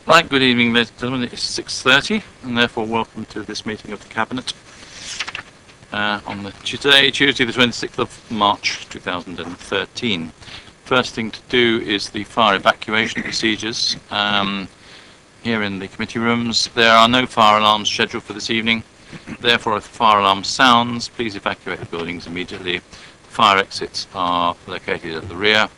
Right, good evening, ladies and gentlemen. It's 6:30, and therefore welcome to this meeting of the Cabinet on Tuesday, the 26th of March 2013. First thing to do is the fire evacuation procedures. Here in the committee rooms, there are no fire alarms scheduled for this evening. Therefore, if the fire alarm sounds, please evacuate the buildings immediately. Fire exits are located at the rear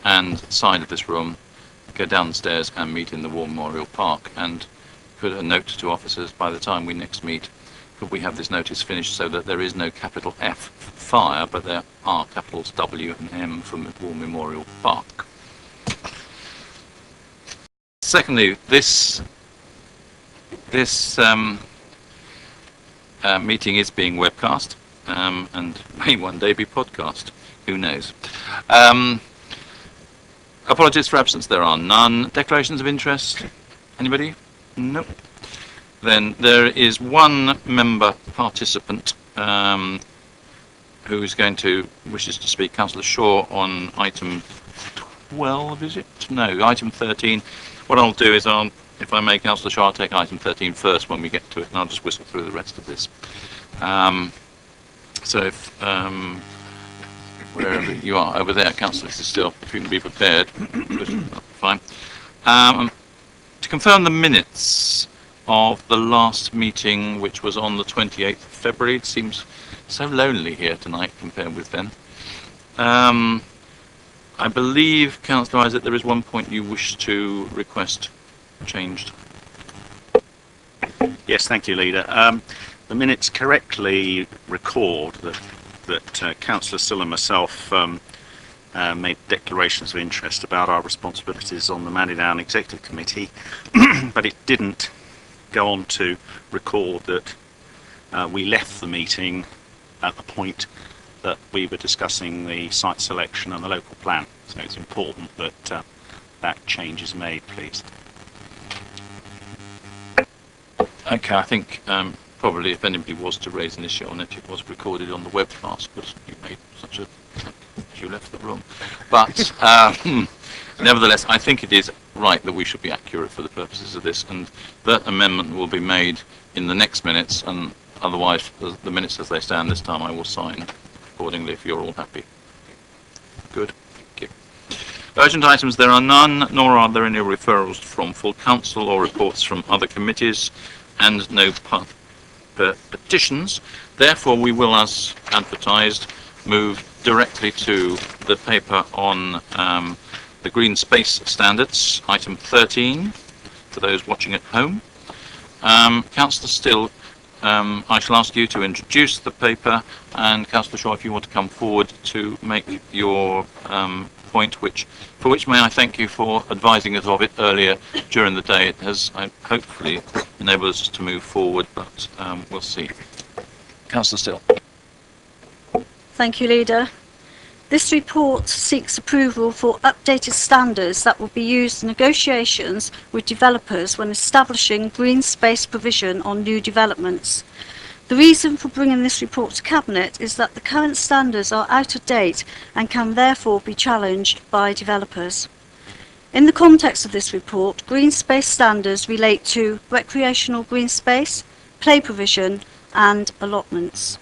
and side of this room. Go down the stairs and meet in the War Memorial Park. And put a note to officers by the time we next meet, could we have this notice finished so that there is no capital F fire, but there are capitals W and M from the War Memorial Park. Secondly, this meeting is being webcast and may one day be podcast. Who knows? Apologies for absence. There are none. Declarations of interest? Anybody? Nope. Then there is one member participant who is wishes to speak. Councillor Shaw on item 12, is it? No, item 13. What I'll do is if I may, Councillor Shaw, I'll take item 13 first when we get to it, and I'll just whistle through the rest of this. So if wherever you are, over there, Councillor, this is still, if you can be prepared. Fine. To confirm the minutes of the last meeting, which was on the 28th of February, it seems so lonely here tonight compared with then. I believe, Councillor Isaac, there is one point you wish to request changed. Yes, thank you, Leader. The minutes correctly record that Councillor Still and myself made declarations of interest about our responsibilities on the Mandydown Executive Committee, but it didn't go on to record that we left the meeting at the point that we were discussing the site selection and the local plan. So it's important that that change is made, please. Okay, I think probably if anybody was to raise an issue on it, it was recorded on the webcast because you made such a... you left the room. But nevertheless, I think it is right that we should be accurate for the purposes of this, and that amendment will be made in the next minutes, and otherwise the minutes as they stand this time I will sign accordingly if you're all happy. Good. Thank you. Urgent items, there are none, nor are there any referrals from full council or reports from other committees, and no petitions. Therefore, we will, as advertised, move directly to the paper on the green space standards, item 13, for those watching at home. Councillor Still, I shall ask you to introduce the paper, and Councillor Shaw, if you want to come forward to make your point, for which may I thank you for advising us of it earlier during the day. It has hopefully enabled us to move forward, but we'll see. Councillor Still. Thank you, Leader. This report seeks approval for updated standards that will be used in negotiations with developers when establishing green space provision on new developments. The reason for bringing this report to Cabinet is that the current standards are out of date and can therefore be challenged by developers. In the context of this report, green space standards relate to recreational green space, play provision and allotments.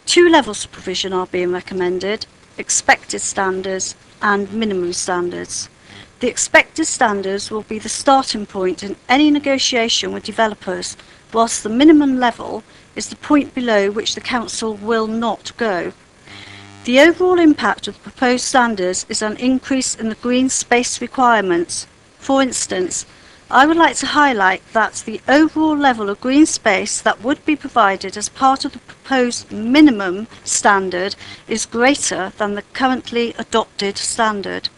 2 levels of provision are being recommended: expected standards and minimum standards. The expected standards will be the starting point in any negotiation with developers, whilst the minimum level is the point below which the Council will not go. The overall impact of the proposed standards is an increase in the green space requirements. For instance, I would like to highlight that the overall level of green space that would be provided as part of the proposed minimum standard is greater than the currently adopted standard.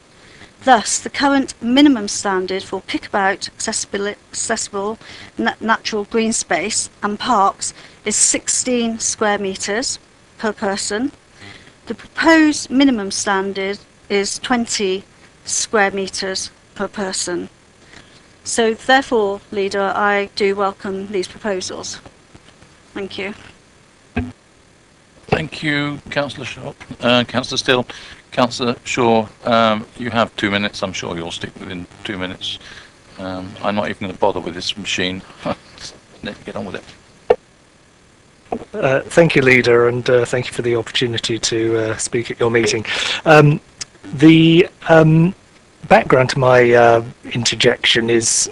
Thus, the current minimum standard for pickabout accessible natural green space and parks is 16 square metres per person. The proposed minimum standard is 20 square metres per person. So therefore, Leader, I do welcome these proposals. Thank you. Thank you, Councillor Shaw. Councillor Still. Councillor Shaw, you have 2 minutes. I'm sure you'll stick within 2 minutes. I'm not even going to bother with this machine. Let me get on with it. Thank you, Leader, and thank you for the opportunity to speak at your meeting. The background to my interjection is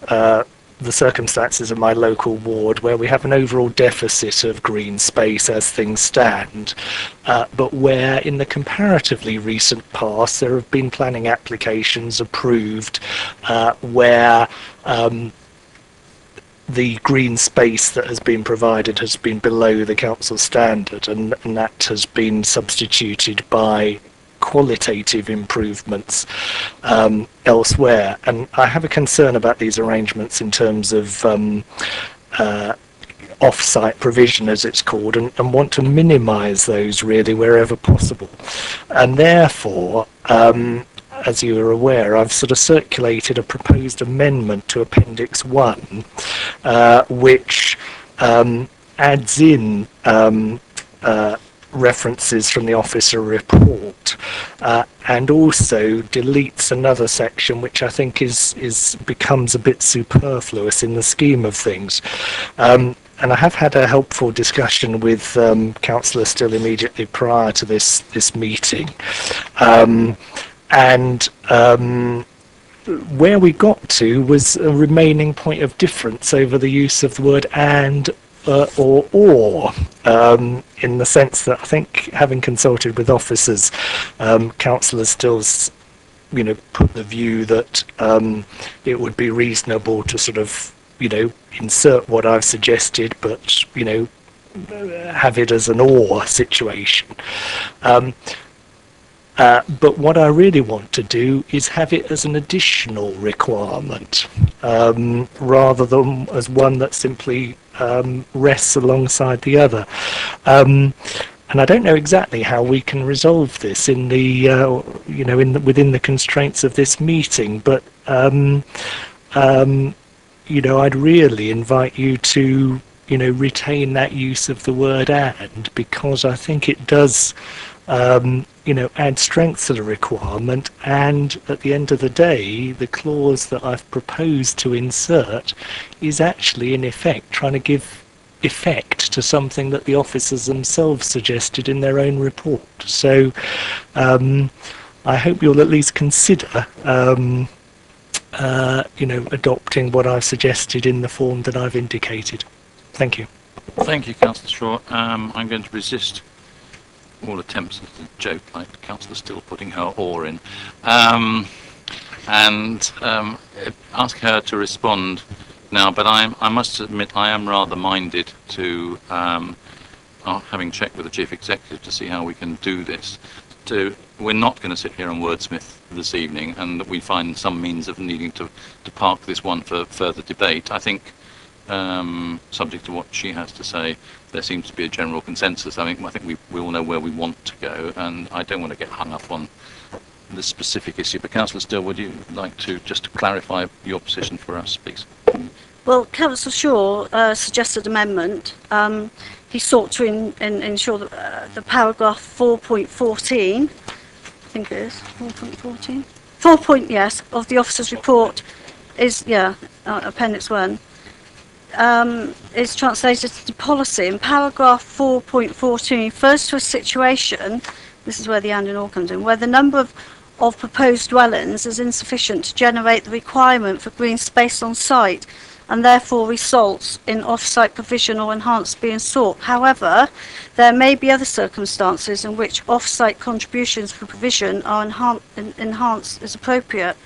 the circumstances of my local ward, where we have an overall deficit of green space as things stand, but where in the comparatively recent past there have been planning applications approved where the green space that has been provided has been below the council standard, and that has been substituted by qualitative improvements elsewhere. And I have a concern about these arrangements in terms of off-site provision, as it's called, and want to minimise those really wherever possible. And therefore, as you are aware, I've sort of circulated a proposed amendment to Appendix 1, which adds in references from the officer report, and also deletes another section which I think becomes a bit superfluous in the scheme of things. And I have had a helpful discussion with Councillor Still immediately prior to this meeting, and where we got to was a remaining point of difference over the use of the word and or, in the sense that I think, having consulted with officers, Councillor Still's put the view that it would be reasonable to sort of insert what I've suggested, but have it as an or situation. But what I really want to do is have it as an additional requirement, rather than as one that simply rests alongside the other. And I don't know exactly how we can resolve this in the within the constraints of this meeting, but I'd really invite you to retain that use of the word and, because I think it does add strength to the requirement, and at the end of the day, the clause that I've proposed to insert is actually in effect trying to give effect to something that the officers themselves suggested in their own report. So I hope you'll at least consider adopting what I've suggested in the form that I've indicated. Thank you. Thank you, Councillor Shaw. I'm going to resist all attempts at a joke like Councillor Still putting her or in, and ask her to respond now. But I must admit I am rather minded to, having checked with the Chief Executive to see how we can do this. We're not going to sit here and wordsmith this evening, and that we find some means of needing to park this one for further debate. I think, subject to what she has to say, there seems to be a general consensus. I think we all know where we want to go, and I don't want to get hung up on this specific issue. But Councillor Still, would you like to just clarify your position for us, please? Well, Councillor Shaw suggested amendment. He sought to ensure that the paragraph 4.14, I think it is 4.14, 4. Yes, of the officer's report is Appendix 1. Is translated to policy. In paragraph 4.14 refers to a situation, this is where the and or comes in, where the number of proposed dwellings is insufficient to generate the requirement for green space on site, and therefore results in off-site provision or enhanced being sought. However, there may be other circumstances in which off-site contributions for provision are enhanced as appropriate.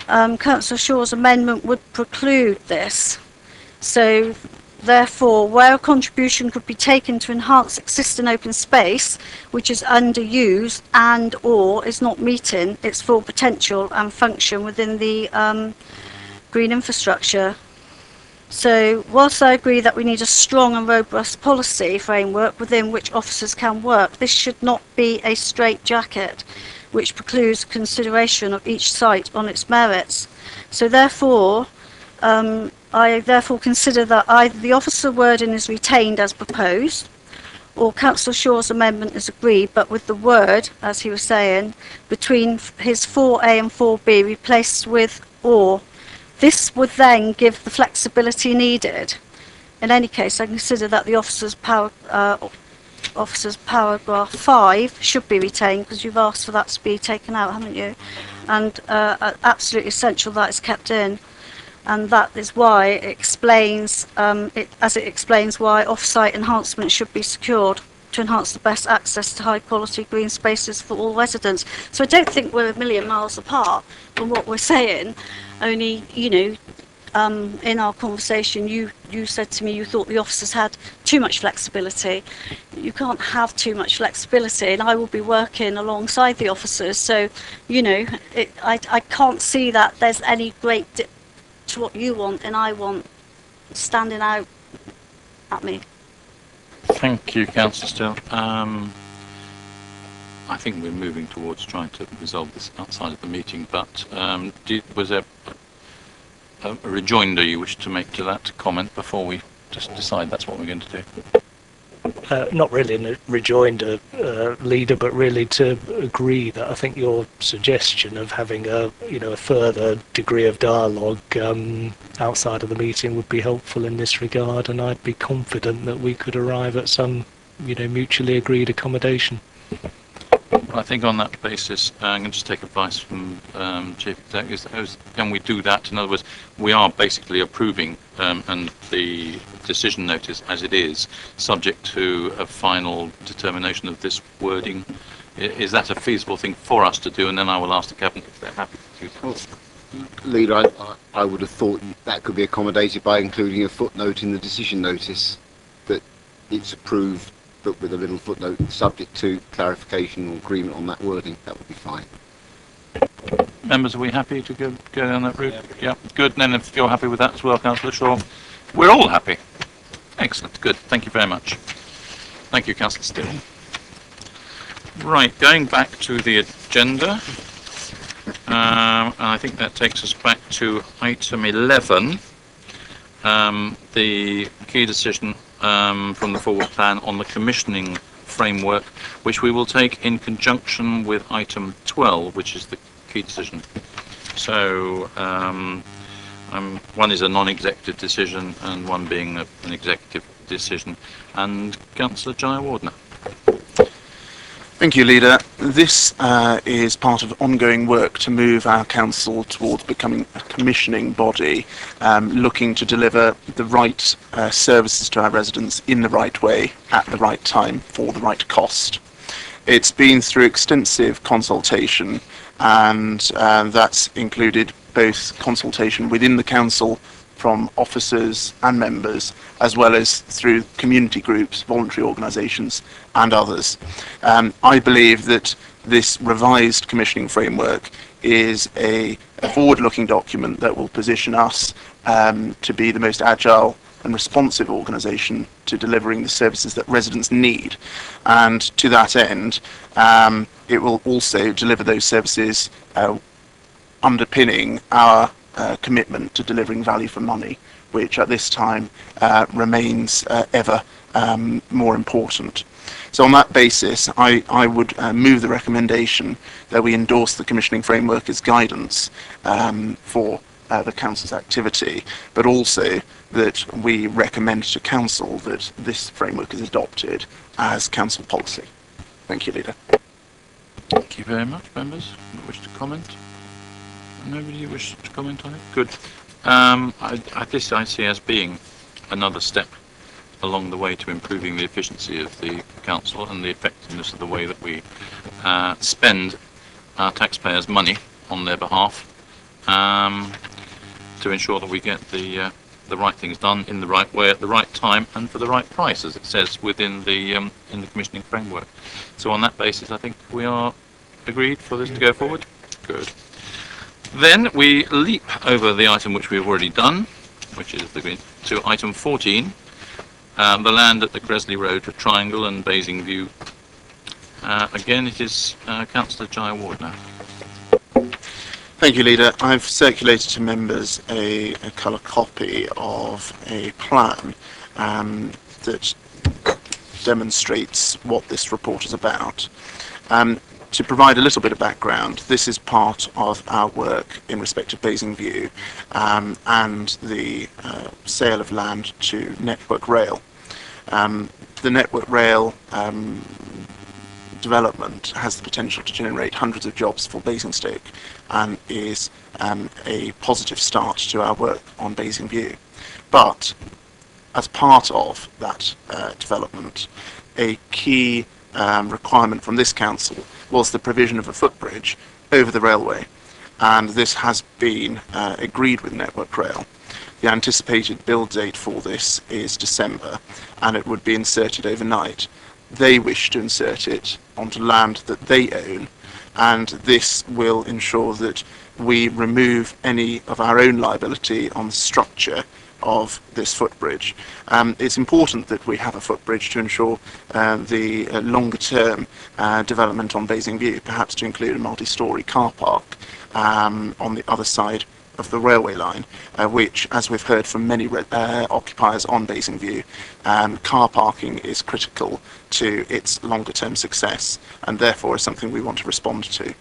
Councillor Shaw's amendment would preclude this. So, therefore, where a contribution could be taken to enhance existing open space, which is underused and or is not meeting its full potential and function within the green infrastructure. So, whilst I agree that we need a strong and robust policy framework within which officers can work, this should not be a straitjacket which precludes consideration of each site on its merits. So, therefore, I therefore consider that either the officer wording is retained as proposed, or Councillor Shaw's amendment is agreed, but with the word, as he was saying, between his 4A and 4B replaced with or, This would then give the flexibility needed. In any case, I consider that the officer's paragraph 5 should be retained, because you've asked for that to be taken out, haven't you? And absolutely essential that it's kept in. And that is why it explains, it explains why off-site enhancements should be secured to enhance the best access to high-quality green spaces for all residents. So I don't think we're a million miles apart from what we're saying. Only, you know, in our conversation, you said to me you thought the officers had too much flexibility. You can't have too much flexibility, and I will be working alongside the officers. So, you know, I can't see that there's any great dip to what you want and I want standing out at me. Thank you, Councillor Still. I think we're moving towards trying to resolve this outside of the meeting, but was there a rejoinder you wish to make to that comment before we just decide that's what we're going to do? Not really a rejoinder, leader, but really to agree that I think your suggestion of having a further degree of dialogue outside of the meeting would be helpful in this regard, and I'd be confident that we could arrive at some mutually agreed accommodation. I think on that basis, I'm going to just take advice from Chief Executive. Can we do that? In other words, we are basically approving and the decision notice as it is, subject to a final determination of this wording. Is that a feasible thing for us to do? And then I will ask the Cabinet if they're happy to do that. Leader, I would have thought that could be accommodated by including a footnote in the decision notice that it's approved, but with a little footnote subject to clarification or agreement on that wording. That would be fine. Members, are we happy to go down that route? Yeah, good. And then if you're happy with that as well, Councillor Shaw, we're all happy. Excellent, good. Thank you very much. Thank you, Councillor Still. Right, going back to the agenda, I think that takes us back to item 11, the key decision from the forward plan on the commissioning framework, which we will take in conjunction with item 12, which is the key decision. So one is a non-executive decision and one being an executive decision. And Councillor Jayawardena. Thank you, Leader. This is part of ongoing work to move our council towards becoming a commissioning body, looking to deliver the right services to our residents in the right way, at the right time, for the right cost. It's been through extensive consultation, and that's included both consultation within the council from officers and members, as well as through community groups, voluntary organisations and others. I believe that this revised commissioning framework is a forward-looking document that will position us to be the most agile and responsive organisation to delivering the services that residents need. And to that end, it will also deliver those services underpinning our commitment to delivering value for money, which at this time remains ever more important. So on that basis, I would move the recommendation that we endorse the commissioning framework as guidance for the Council's activity, but also that we recommend to Council that this framework is adopted as Council policy. Thank you, Leader. Thank you very much, members. Wish to comment? Nobody wish to comment on it? Good. This I see as being another step along the way to improving the efficiency of the council and the effectiveness of the way that we spend our taxpayers' money on their behalf, to ensure that we get the right things done in the right way at the right time and for the right price, as it says within the in the commissioning framework. So on that basis, I think we are agreed for this to go forward. Good. Then we leap over the item which we've already done, which is to item 14, the land at the Cresley Road Triangle and Basingview. Again, it is Councillor Jayawardena. Thank you, Leader. I've circulated to members a colour copy of a plan that demonstrates what this report is about. To provide a little bit of background, this is part of our work in respect of Basingview and the sale of land to Network Rail. The Network Rail development has the potential to generate hundreds of jobs for Basingstoke and is a positive start to our work on Basingview. But as part of that development, a key requirement from this council was the provision of a footbridge over the railway, and this has been agreed with Network Rail. The anticipated build date for this is December, and it would be inserted overnight. They wish to insert it onto land that they own, and this will ensure that we remove any of our own liability on the structure of this footbridge. It's important that we have a footbridge to ensure the longer term development on Basingview, perhaps to include a multi-storey car park on the other side of the railway line, which, as we've heard from many occupiers on Basingview, car parking is critical to its longer term success, and therefore is something we want to respond to.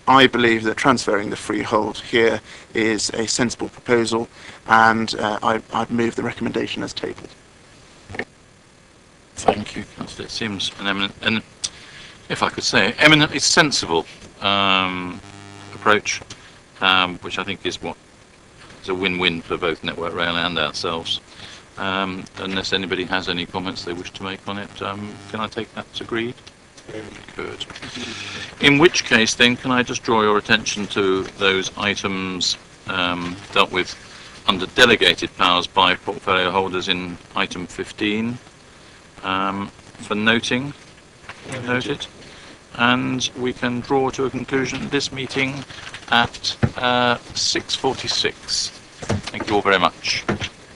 I believe that transferring the freehold here is a sensible proposal, and I've moved the recommendation as tabled. Thank you, Councillor. It seems an eminent, and if I could say, eminently sensible approach, which I think is a win-win for both Network Rail and ourselves. Unless anybody has any comments they wish to make on it, can I take that as agreed? Good. In which case, then, can I just draw your attention to those items dealt with under delegated powers by portfolio holders in item 15 for noting. Noted. And we can draw to a conclusion this meeting at 6:46. Thank you all very much.